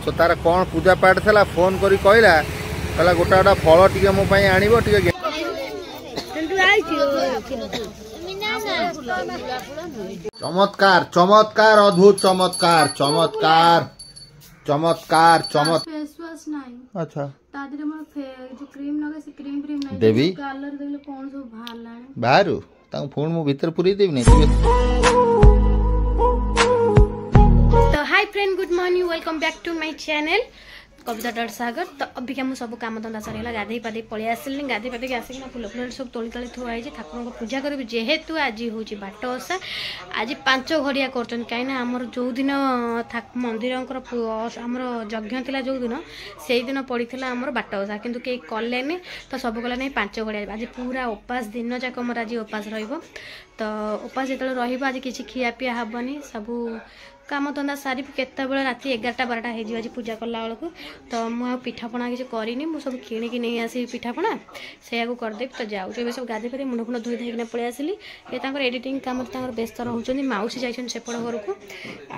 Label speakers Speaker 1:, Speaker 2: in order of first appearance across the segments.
Speaker 1: तो तार कौन पूजा पाठ था फोन करी कहला कहला गोटा गोटा फल टिके मो पई आनिबो टिके चमत्कार चमत्कार अद्भुत चमत्कार चमत्कार चमत्कार चमत्कार
Speaker 2: फेस वॉश नहीं
Speaker 1: अच्छा
Speaker 2: तादिरे मोर जो क्रीम लगे से क्रीम क्रीम नहीं
Speaker 1: देवी
Speaker 2: कलर देखले कोन सब बाहर लाने
Speaker 1: बाहरु ताऊ फोन मु भीतर पुरी देबी नहीं
Speaker 2: तो hi friend good morning welcome back to my channel Kavita dot Sagar. तो अभी क्या सब काम धंदा सरला गाधे पाधे पलि आसिली गाधे पाधे आसिक फुल फुल सब तोली तली थुआई ठाकुर को पूजा करी जेहेतु आज हूँ बाट ओषा आज 5 घड़िया कर कहीं आमर जो दिन मंदिर आमर यज्ञ थी जो दिन से दिन पड़ा आमर बाट ओषा किंतु कई कले तो सब कले नहीं 5 घड़िया आज पूरा उपास दिन जाक मोर आज उपास तो उपास जो रज किसी खिया पिया हेनी सबू काम धंदा सारी केत राति 11टा 12टा हो आज पूजा कला बेलू तो मुझे पिठापणा किसी करनी मुझे सब किणिकी नहीं आसी पिठापणा से करदेवी तो जाऊँ सब गाधे पाधे मुंड फुंड धोई धोईकिना पलि आसिली ये एडिटिंग काम व्यस्त रोचे मौसी जाइए सेपट घर को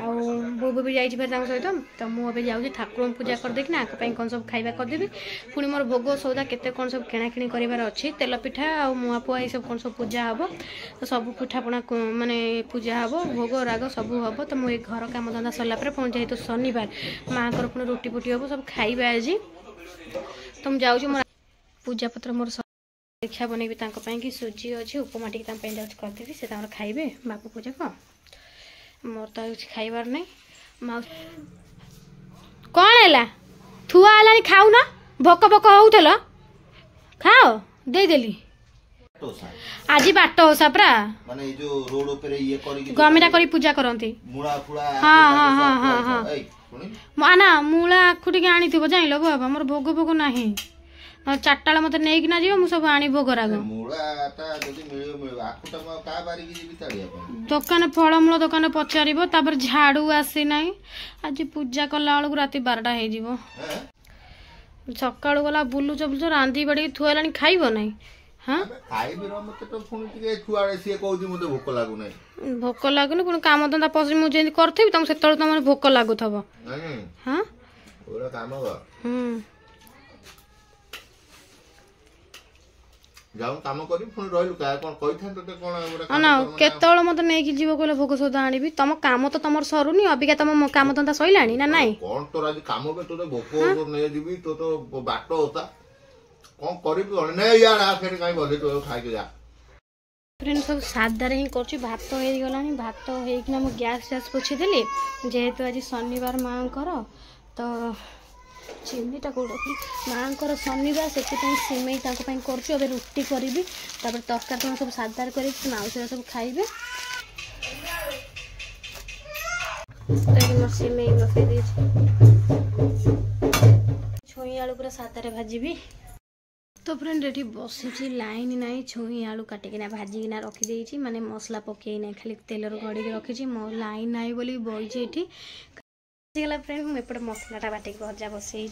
Speaker 2: आबू भी जाइए सहित तो मुझे जाऊँ ठाकुर पूजा करदेकिना आंपाई कौन सब खाଇବା करदेवी पुणी मोर भोग सौदा केते कौन सब किणाकिणी करार अच्छी तेल पिठा आ मुआ पुआ सब कौन सब पूजा हम तो सब पिठापणा माने पूजा हम भोग राग सब हम तो मुझे घर काम धंदा सरला पुणी जेहेतु शनिवार माँ को पुणी रुटी पुटी हम सब खाइबा आज तो मुझे जाऊँ मोर पूजा पत्र मोर दीक्षा बनैबी कि सुजी अच्छी उपमा टी करदेवी से खाइबे बापू पूजा को मोर तो खाइबार नहीं माँ कौन है थुआ है खाऊ ना भोक भोक होउथल खाओ देदेली आज बाट ओषा परा
Speaker 1: माने जो रोड ऊपर ये करी
Speaker 2: गमेरा करी पूजा करंती
Speaker 1: मुळा फुळा
Speaker 2: हां हां हां हां हां माना मुळा खुटी आनी थबो जाइलो बाबा मोर भोग भोग नाही 4टा मते नेई किना जीव मु सब आनी भोग राग
Speaker 1: मुळाटा जदी मिलियो आखुटा म का बारी की जीबी ताड़िया
Speaker 2: दुकान फळमूल दुकान पचारिबो तापर झाड़ू आसी नाही आज पूजा कला बेलू राति 12टा हे जीवो सकाळू गला बुलु चबुल रांधी बड़ी थुआलानी खाइबो नाही हाँ भोक लगुनि पुणी काम धंदा पशु मुझे करी तुम से तुम भोक लगुव हाँ केतल मत नहीं जीव कहले भोग सौदा आनी तुम काम तो तुम सरुनी अबिका तुम काम धंदा सैला ना नाई
Speaker 1: कौन करी नहीं यार फिर कहीं बोले तो खाई के जा
Speaker 2: फ्रेंड सब सादारे ही कर भात हो गलानी भात होना मु गैस गैस पोछी देली जेहेतु आज शनिवार माँ तो चिमनीटा कौट माँ शनिवार से सिमई कर रुटी करी तरकारी तुम सब सादार कर मौसी सब खाइबे सिमई बसई छुई आलू पूरा सादारे भाजी तो फ्रेंड ये बसी लाइन ना छुई आलू काटिकिना भाजिकिना रखीदे माने मसला पकई ना खाली तेलर गड़ी रखी लाइन ना बोली बही ये फ्रेंड मुझे एपटे मसलाटा बाटिक भजा बसई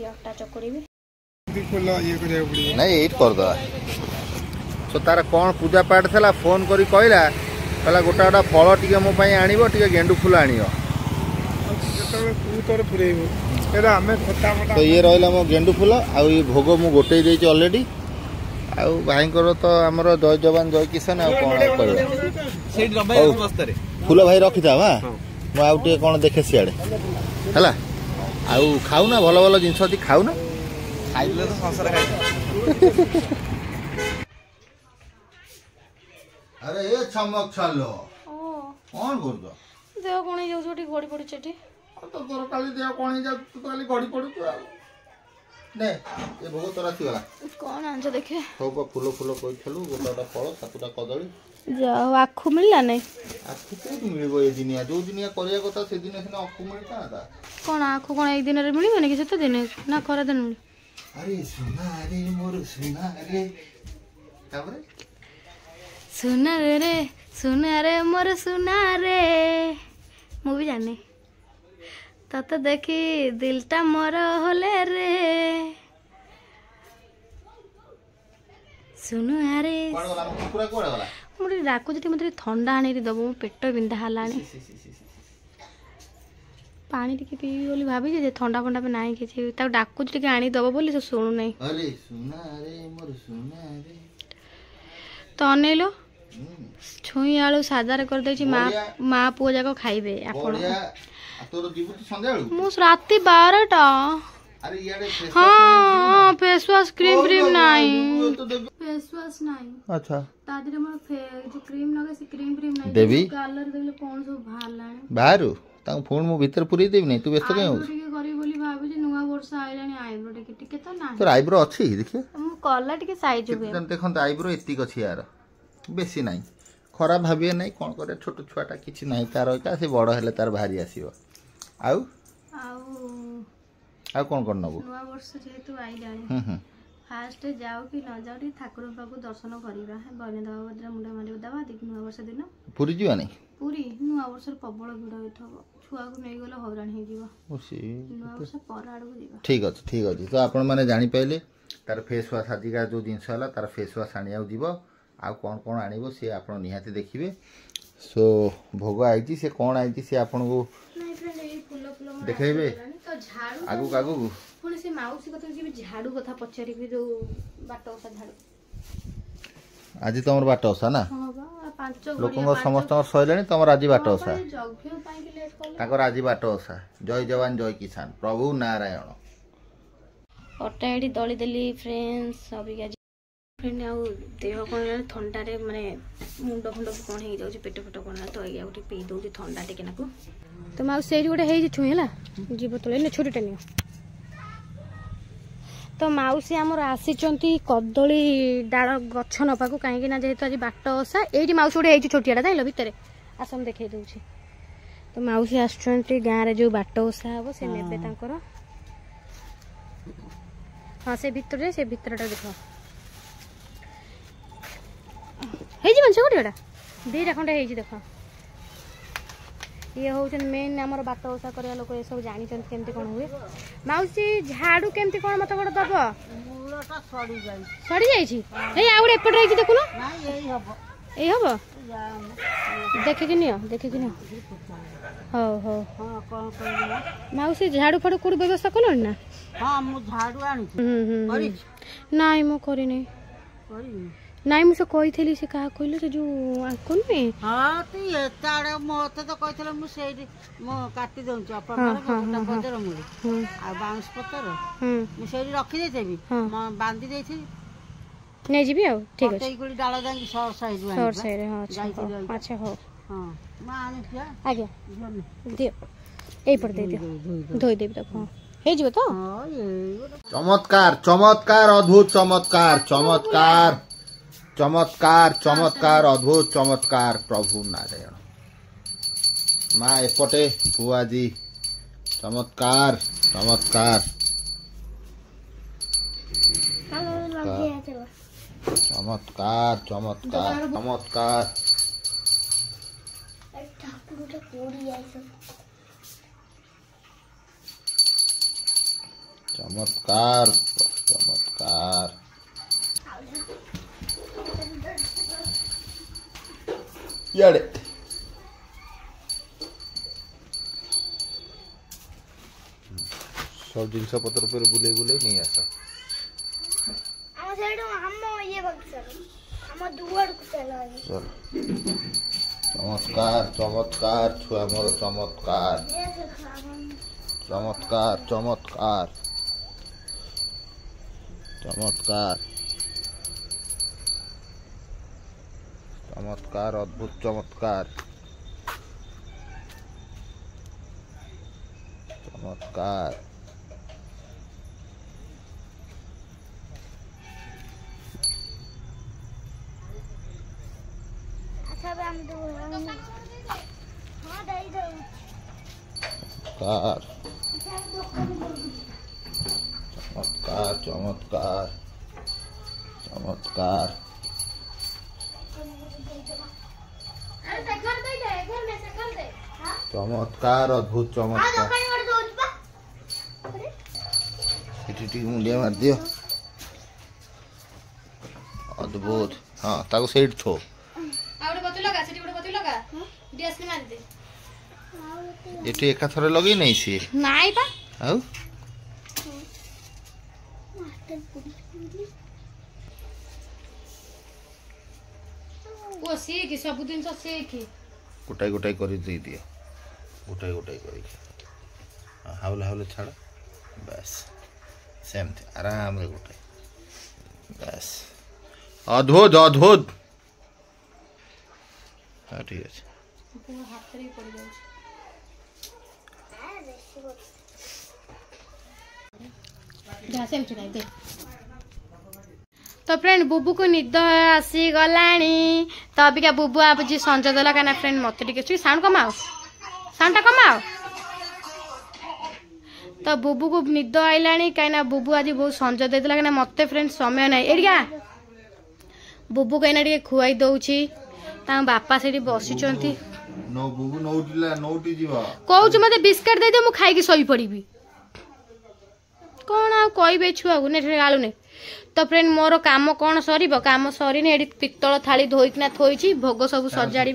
Speaker 2: अटा चकड़ी
Speaker 1: नहीं एट कर दो तो तार कौन पूजा पाठ था फोन करी कहला कहला गोटा गोटा फल टिके मो पई आनिबो टिके गेंडू फूल आनियो तो ये रहा मो गेंडू फूल आ भोग मु गोटे अलरेडी आउ भाई तो आमर जय जवान जय किसान फूल भाई रखी था मुझे आउ टे कौन देखे सियाड़े है आउ खाऊ ना भल भल जिन खाऊ ना अरे ये चमक छालो कौन कर दो
Speaker 2: देह कोणी जाऊ गड़ी पड़ी चेटी
Speaker 1: तो तोर काली देह कोणी जा तू काली गड़ी पड़ू ने ये भोग तोरा थी वाला
Speaker 2: कौन आंछ देखे
Speaker 1: सब फूल फूल कोइ छलु गोटाटा फल सातटा कदली
Speaker 2: जाओ आखु मिलला नै
Speaker 1: आखु कोइ मिलबो ए दिनिया जो दिनिया करिया कथा से दिन सिना आखु मिलता था
Speaker 2: कौन आखु कोन एक दिन रे मिलिबो नै कि सेत दिन ना खरा दिन मिल
Speaker 1: अरे सुना रे मोर सुना रे ताबरे
Speaker 2: सुना रे मोर सुना रे मु भी जाने तत देखी दिलटा मोर होले रे सुनु अरे मुझे डाकुच मत थंडा आनी दब मो पेट बिंधा है पानी टी पीबी बोली भाभी थंडा फंडा ना किसी डाकुच टे आनी दब बोली से शुणु ना तो अनेल छुई आलू सादार कर माँ पुओ जाक खाइबे राति 12टा हाँ फेस वाश क्रीम नहीं फेस वाश नहीं
Speaker 1: अच्छा
Speaker 2: तादरे मोर जो क्रीम लगे से क्रीम नहीं
Speaker 1: देवी
Speaker 2: कलर देखले कोन सब बाहर लाने
Speaker 1: बाहरु तां फोन मो भीतर पुरी देबी नहीं तू व्यस्त कहीं हो
Speaker 2: करी बोली भाभी जे नुवा वर्ष आइलानी आईब्रो टिके तो ना
Speaker 1: तोर आईब्रो अछि देखिए
Speaker 2: मु कलर टिके साइज होबे
Speaker 1: देखन आईब्रो एतिक अछि यार बेसी नहीं खराब भाबिए नहीं कोन करे छोट छुआटा किछि नहीं तार का से बड़ हेले तार भारी आसीबो आउ आउ कोन कोन नबो
Speaker 2: नुवा वर्ष जेतु आइलानी फास्ट जाओ कि न जाओ ठाकुर बाबू दर्शन करवा बने दबा बदला मुंडा मारी दबा देख नुआ वर्ष दिन
Speaker 1: पूरी जीवा नहीं
Speaker 2: पूरी नुआ वर्ष प्रबल भिड़ होइथबो छुआ को नहीं गले हैरान हे जीवा नुआ वर्ष पर आडू जीवा
Speaker 1: ठीक अछि तो आपण माने जानि पइले तार फेस वाश आदि का जो जिंस हला तार फेस वाश आनिया जीवो आ कोन आनिबो से आपण निहाती देखिबे सो भोग आइची से कोन आइची से आपण को
Speaker 2: नहीं फ्रेंड ए फूल
Speaker 1: देखेबे
Speaker 2: तो झाड़ू
Speaker 1: आगु
Speaker 2: पुणी से माउसी कथा जी झाड़ू कथा पचारि जो बाट ओसा झाड़ू
Speaker 1: आज तमर बाट ओसा ना
Speaker 2: हां बा 5
Speaker 1: लोकंग समस्त सइलानी तमर आज बाट ओसा
Speaker 2: जग्य पाई के लेट कर
Speaker 1: ताकर आज बाट ओसा जय जवान जय किसान प्रभु नारायण
Speaker 2: अटा एडी दली देली फ्रेंड्स अभी फ्रेंड आउ देह कोन ठंडा रे माने मुंड फुंड कोन हे जाउ पेट पेट कोन तो या उठी पी दउ ठंडा टिके नाकू तो माउ सेरी गोटे हे छुई हला जीव तले ने छोटीटा नियो तो माउसी आमर आसी कदली डाल गछ नपाकू कहीं जेहेतु आज बाट ओसा ये माउसी गोटे है छोटियाटा जाइल भितर आसम देखे दूसरी तो माउसी आस गाँव में जो बाट ओसा हम से ने हाँ से भितर से भितरटा देख से गोटेटा दीटा खंडे देख ये हूँ मेन आमर बाट ओसा करवा लोक ये सब जानी केमती कौन हुए माउसी झाड़ू केमती कौन मत गोटे दब सड़ी जाइए आउे एपटे देखुन यही हम देखिकी नियो हो हो माउसी झाड़ू फाड़ू कौट व्यवस्था कल ना नाई मु करनी नाई मुझे कही से कहा कहल से जो आंकन में
Speaker 3: हां तू एताड़े मते तो कहथले मु सेही मो काटी दउछ अपन बजर मुड़ी आ बांस पतर मु सेही रखी देथेबी बांधी देथि
Speaker 2: नै जीबी आ ठीक अछि
Speaker 3: गुडी डाला जांगी सर साइड
Speaker 2: हां अच्छा हो
Speaker 3: हां मा आनी पिया
Speaker 2: आगे दियो एई पर दे दियो धोई देबी तक हां हे जीव तो
Speaker 3: हां ये
Speaker 1: चमत्कार चमत्कार अद्भुत चमत्कार चमत्कार चमत्कार चमत्कार अद्भुत चमत्कार प्रभु नारायण माँ एपटे बुआजी चमत्कार चमत्कार चमत्कार चमत्कार चमत्कार चमत्कार चमत्कार याडे सब जिनस पत्र पर बुले बुले नहीं आस चमत्कार चमत्कार छुआ मोर चमत्कार चमत्कार चमत्कार चमत्कार चमत्कार अद्भुत चमत्कार चमत्कार चमत्कार चमत्कार चमत्कार चमत्कार अद्भुत चमत्कार मुंडिया मार दियो अद्भुत हाँ ताको सेठ थो
Speaker 2: डियास मार दे
Speaker 1: एटी एका थरे लगे नहीं सी
Speaker 2: नाई बा
Speaker 1: आउ
Speaker 2: वो सीखी सब दिन तो सीखी
Speaker 1: गोटाई गोटाई कर दे दियो गोटाई गोटाई कर हाउले हाउले छाड़ बस सेमती आराम रे गोटाई बस अद्भुत अद्भुत हाँ ठीक है
Speaker 2: हाथ रे पड़ जाउछ जा सेमती नहीं दे तो फ्रेंड बुबू को निद आसी गलानी तो अबिका बुबू आप जी संजय देला कहना फ्रेंड मत टिके साउंड कमाओ साउंड कमाओ तो बुबू को निद आइलानी कहीं बुबू आज बहुत संजय देला कहना मत फ्रेंड समय ना एडिया बुबू कहीं टे खुआई दौची बापा से बसी कौच मत बिस्किट दे दे मु खाई सही पड़ी कौन आ कहे छुआ को गालुने तो फ्रेंड मोर काम कौन सर काम सरी ये पितल थाली धोईकिना थोई भोग सब सजाड़ी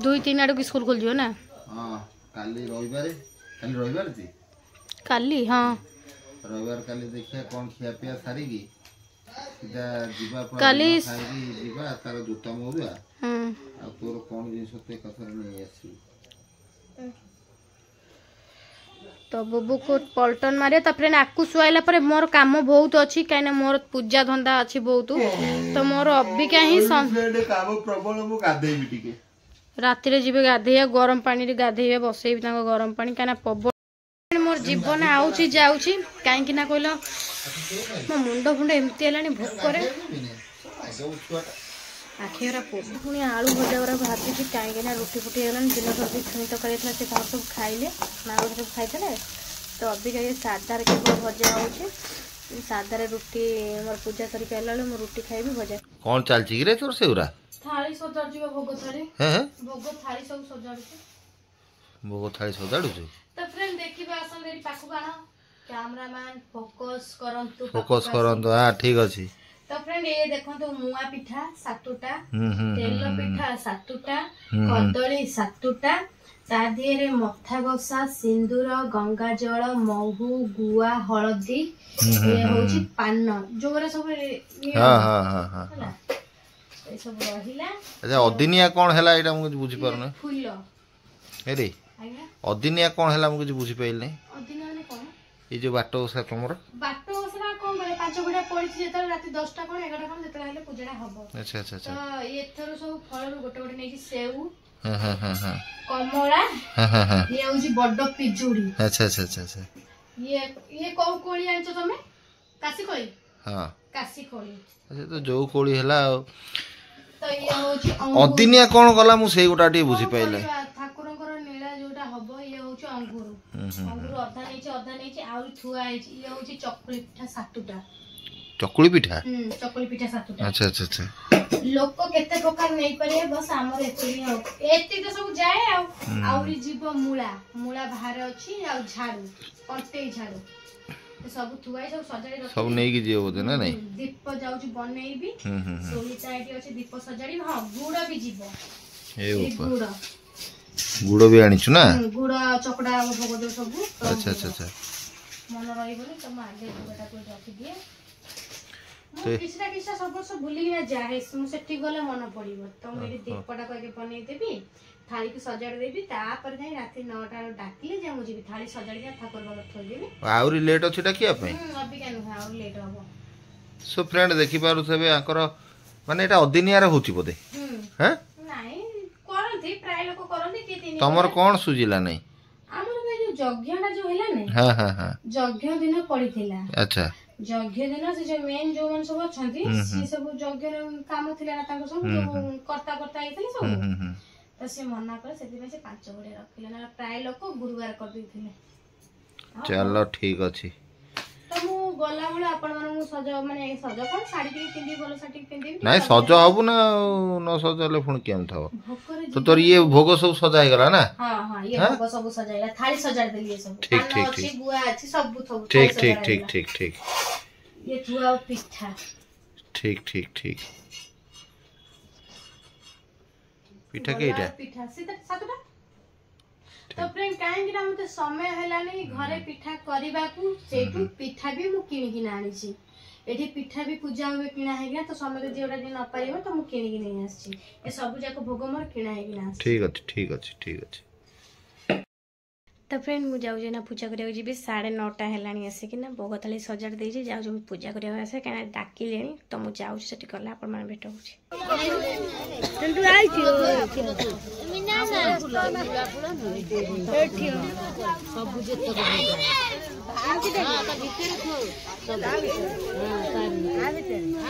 Speaker 2: 2-3 आड़ स्कूल खोल ना काली हाँ
Speaker 1: रविवार काली देखिए कौन खिया पिया सारी की सीधा जीवा
Speaker 2: काली
Speaker 1: जीवा तार जूता मोरुआ आ तोर कौन जिंस ते कथर नहीं आसी
Speaker 2: तो बुबू को पलटन मारे फ्रेंड आकु शुआइला पर मोर काम बहुत अच्छी कहीं मोर पूजा धंदा अच्छी बहुत तो मोर अबिका ही
Speaker 1: काम प्रबल मु गाधेबी टिके
Speaker 2: राति रे जीवे गाधेया गरम पानी रे गाधेया बसेबी तांको गरम पानी कहीं पवन मोर जीवन आउची जाउची काहेकि ना कहलो मो मुंड फुंड एमती हेलानी भोकरे आखिरा पुणी आलू भजा गुरा भाजी कहीं रुटी फुटी गलानी दिन सब छुई तक से सब खाइले माँ सब खाई तो अबिका ये साधार केवल भजा हो साधार रुटी मोर पूजा करी आइला बेले मो रुटी खाइबी भजा
Speaker 1: कौन चलची कि रे तोर सेउरा
Speaker 2: थाली सजाड़ भोग थाली
Speaker 1: हैं
Speaker 2: भोग थाली सब सजाड़
Speaker 1: भोग थाली सजाड़ू
Speaker 2: तो फ्रेंड देखिबा असन रेडी पाखु बाण कैमरामैन
Speaker 1: फोकस करंतु हां ठीक अछि
Speaker 2: तो फ्रेंड ये देखंतु मुआ पिठा 7टा तेल पिठा 7टा कदली 7टा ता दिए मथा बसा सिंदूर गंगा जल महू गुआ हळदी ये होची पान जोरे सब
Speaker 1: हां हां हां हां
Speaker 2: ए सब रहिला
Speaker 1: अच्छा अदिनिया कोन हैला एटा मु बुझी परने
Speaker 2: फूल
Speaker 1: एरे
Speaker 2: आइया
Speaker 1: अदिनिया कोन हैला मु कुछ बुझी पाइल नै
Speaker 2: अदिनिया ने कोन
Speaker 1: ए जो बाटो ओसा तुमर
Speaker 2: बाटो ओसा कोन करे 5 गुडा पड़ी जेतल राती 10टा कोन 11टा कोन जेतल आइले पूजाडा हबो
Speaker 1: अच्छा अच्छा अच्छा
Speaker 2: तो एथरो सब फळ गोटे गोटे नै कि सेउ
Speaker 1: हां हां हां हां
Speaker 2: कमला
Speaker 1: हां हां हां
Speaker 2: ये होजी बड्डो पिजुड़ी
Speaker 1: अच्छा अच्छा अच्छा अच्छा
Speaker 2: ये कौ कोली आनछो तमे कासी कोली
Speaker 1: हां
Speaker 2: कासी कोली
Speaker 1: अच्छा तो जो कोली हैला
Speaker 2: तो ये होची
Speaker 1: अदिनिया कोन गला मु सेई गोटा टी बुझी पाइले
Speaker 2: ठाकुरंकर नीला जोटा हबो ये होची अंगूर अधा नैची आउरी थुआ आइची ये होची चकुली पिठा 7टा
Speaker 1: चकुली पिठा
Speaker 2: चकुली पिठा 7टा
Speaker 1: अच्छा अच्छा अच्छा
Speaker 2: लोक केते प्रकार नै परिए बस हमर एति तो सब जाए आउरी जीव मूला बाहर अछि आ झाड़ू कंटे झाड़ू सब थुआई सब सजाड़ी रख
Speaker 1: सब नै कि जियो बोते ना नै
Speaker 2: दीप जाउची बनेइबी सोलिता एटी अछि दीप सजाड़ी हां गुड़ भी जीव
Speaker 1: ए ऊपर
Speaker 2: गुड़
Speaker 1: गुड़ भी आनी छु ना
Speaker 2: गुड़ चकड़ा भोग दे सब
Speaker 1: अच्छा अच्छा अच्छा
Speaker 2: मन रही बोले तो आगे गुड़टा को रखी दिए किछा सब भूली ना जाए मु सेठी गले मन पड़िबो तो मेरी दीपटा को आगे बनै देबी थाली को सजाड़ देबी तापर जाई राती 9टा डाकिले जे मु जीबी थाली सजाड़ी के ठाकुर बाबा थोइ देबी
Speaker 1: आउरी लेट अछि डाकिया पे
Speaker 2: अभी केन आउरी लेट हबो
Speaker 1: सो फ्रेंड देखि पारु सबे आकर माने एटा अदिनिया रे होची बोदे हैं
Speaker 2: नाही करंती प्राय लोक करंती के तीन
Speaker 1: तमर कोन सुजिला नै
Speaker 2: हमर में जो यज्ञटा जो हैला नै
Speaker 1: हां हां हां
Speaker 2: यज्ञ दिन पड़ीथिला
Speaker 1: अच्छा
Speaker 2: यज्ञ दिन से जो मेन जो मन सब अछंती से सब यज्ञ काम थिला ना ताको सब जो करता करता आइथिले सब तो से मना करे सेति में से 5 गुडे रखिले ना प्राय लोक गुरुवार कर दैथिले
Speaker 1: चलो ठीक अछि
Speaker 2: तो मु गला बेले आपण मन मु सज माने सज कोन साड़ी के पिंदी बोलो साड़ी पिंदी
Speaker 1: नाही सज हबु ना न सजले फुण केम थबो तो तोर ये भोग सब सजाई गला ना
Speaker 2: हां हां ये भोग सब सजाइला थाली सजाड़ देलिए सब
Speaker 1: ठीक ठीक
Speaker 2: ठीक गुआ अछि सब सब
Speaker 1: ठीक ठीक ठीक ठीक ठीक
Speaker 2: ये थुआ पिठा
Speaker 1: ठीक ठीक ठीक पिठा केटा
Speaker 2: पिठा सातटा तो फ्रेंड कहीं मत समय है घरे पिठा करने को से पिठा भी मुझे किणिकी आनी ये पिठा भी पूजा हुए किना है तो समय जोटा जी न पार तो मुझे किणिकी नहीं आसी सब जाक भोग मोर किणा है
Speaker 1: ठीक अच्छे ठीक अच्छे ठीक अच्छे
Speaker 2: तो फ्रेंड मुझे जाऊँ ना पूजा करा जी 9:30 है आसिक भोग थाली सजाड़ दे जाऊँ पूजा करा आसे कहीं डाकिले तो मुझे जाऊँगी गला आप भेट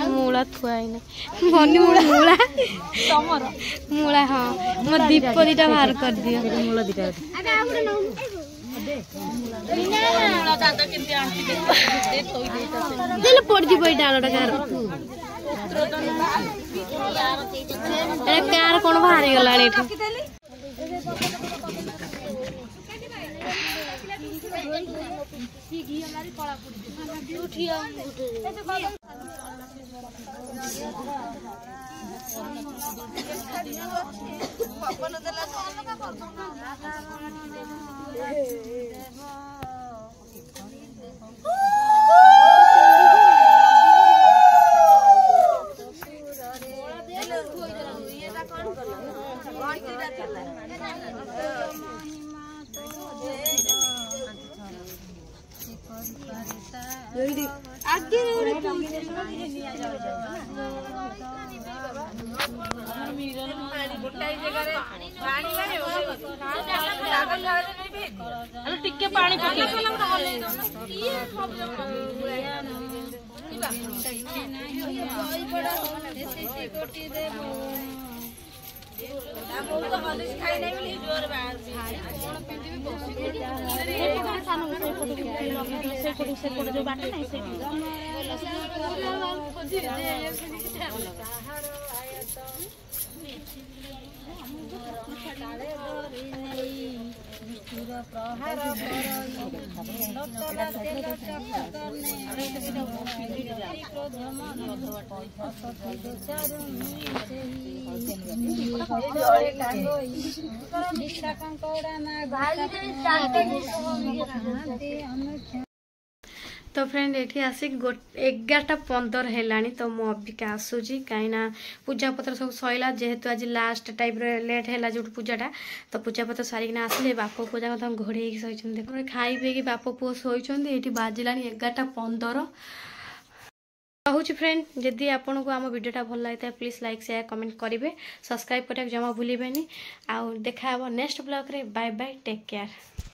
Speaker 2: मूला थुआई मनी मूला मूला हाँ मो दीप दीटा बाहर कर दियो मूला दीटा पड़ डालटा कार कौन बाहरी गला टिके पानी तो फ्रेंड ये आसिक 11:15 है तो मु अबिका आसूची कहीं पूजा पत्र सब सैला जेहेतु आज लास्ट टाइप लेट है जो पूजाटा तो पूजा पत्र सारिकिना आसिले बाप पूजा घोड़े शोन खाई पी बाप पुओ शोती ये बाजिला 11:15 कहूँ फ्रेंड जदि आपको आम वीडियोटा भल लगी प्लीज लाइक शेयर कमेंट करेंगे सब्सक्राइब करने जमा भूलें आउ देखा नेक्स्ट ब्लॉग रे बाय बाय टेक केयर।